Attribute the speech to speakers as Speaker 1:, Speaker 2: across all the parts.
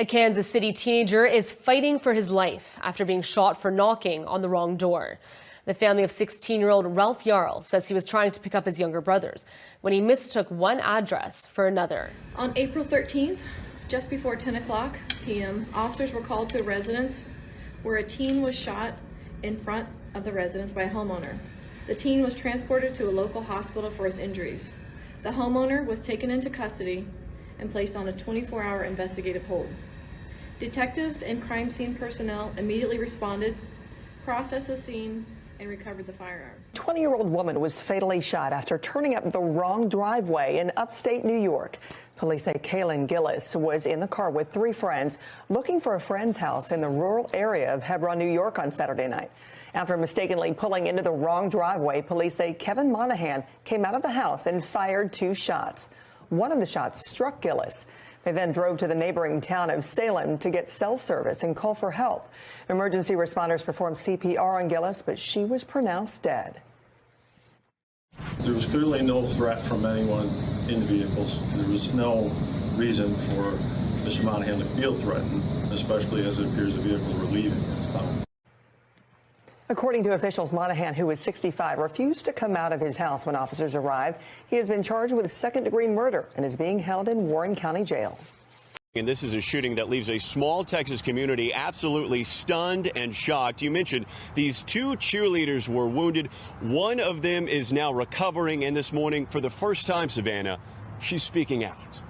Speaker 1: A Kansas City teenager is fighting for his life after being shot for knocking on the wrong door. The family of 16-year-old Ralph Yarl says he was trying to pick up his younger brothers when he mistook one address for another.
Speaker 2: On April 13th, just before 10 o'clock p.m., officers were called to a residence where a teen was shot in front of the residence by a homeowner. The teen was transported to a local hospital for his injuries. The homeowner was taken into custody and placed on a 24-hour investigative hold. Detectives and crime scene personnel immediately responded, processed the scene, and recovered the firearm.
Speaker 3: A 20-year-old woman was fatally shot after turning up the wrong driveway in upstate New York. Police say Kaylin Gillis was in the car with 3 friends looking for a friend's house in the rural area of Hebron, New York on Saturday night. After mistakenly pulling into the wrong driveway, police say Kevin Monahan came out of the house and fired 2 shots. One of the shots struck Gillis. They then drove to the neighboring town of Salem to get cell service and call for help. Emergency responders performed CPR on Gillis, but she was pronounced dead.
Speaker 4: There was clearly no threat from anyone in the vehicles. There was no reason for Mr. Monahan to feel threatened, especially as it appears the vehicles were leaving its town.
Speaker 3: According to officials, Monahan, who is 65, refused to come out of his house when officers arrived. He has been charged with second-degree murder and is being held in Warren County Jail.
Speaker 5: And this is a shooting that leaves a small Texas community absolutely stunned and shocked. You mentioned these 2 cheerleaders were wounded. One of them is now recovering, and this morning, for the first time, Savannah, she's speaking out.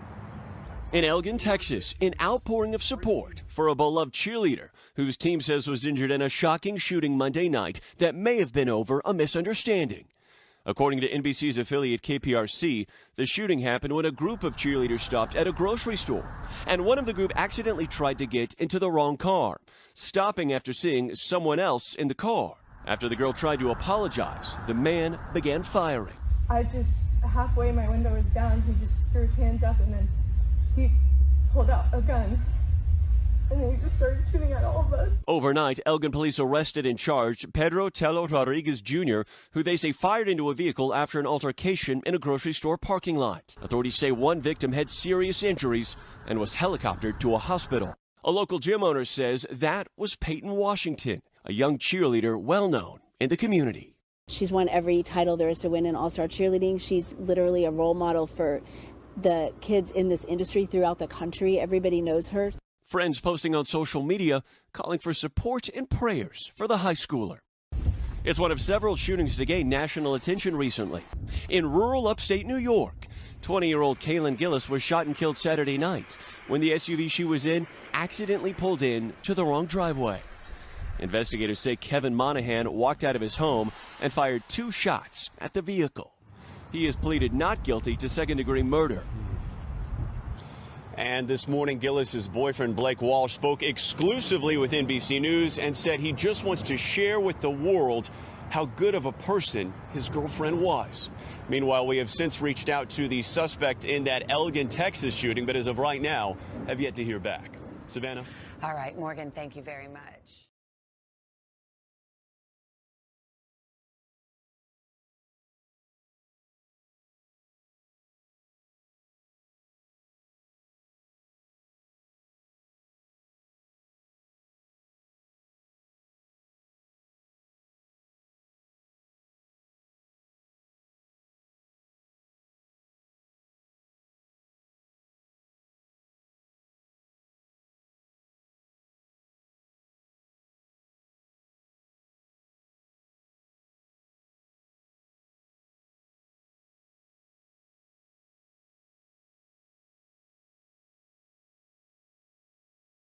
Speaker 5: In Elgin, Texas, an outpouring of support for a beloved cheerleader whose team says was injured in a shocking shooting Monday night that may have been over a misunderstanding. According to NBC's affiliate KPRC, the shooting happened when a group of cheerleaders stopped at a grocery store, and one of the group accidentally tried to get into the wrong car, stopping after seeing someone else in the car. After the girl tried to apologize, the man began firing.
Speaker 6: I just, halfway my window was down, he just threw his hands up and then he pulled out a gun, and then he just started shooting at all of us. Overnight,
Speaker 5: Elgin police arrested and charged Pedro Tello Rodriguez Jr., who they say fired into a vehicle after an altercation in a grocery store parking lot. Authorities say one victim had serious injuries and was helicoptered to a hospital. A local gym owner says that was Peyton Washington, a young cheerleader well known in the community.
Speaker 7: She's won every title there is to win in all-star cheerleading. She's literally a role model for the kids in this industry throughout the country. Everybody knows her.
Speaker 5: Friends posting on social media calling for support and prayers for the high schooler. It's one of several shootings to gain national attention recently. In rural upstate New York, 20-year-old Kaylin Gillis was shot and killed Saturday night when the SUV she was in accidentally pulled in to the wrong driveway. Investigators say Kevin Monahan walked out of his home and fired 2 shots at the vehicle. He has pleaded not guilty to second-degree murder. And this morning, Gillis's boyfriend, Blake Walsh, spoke exclusively with NBC News and said he just wants to share with the world how good of a person his girlfriend was. Meanwhile, we have since reached out to the suspect in that Elgin, Texas shooting, but as of right now, have yet to hear back. Savannah?
Speaker 8: All right, Morgan, thank you very much.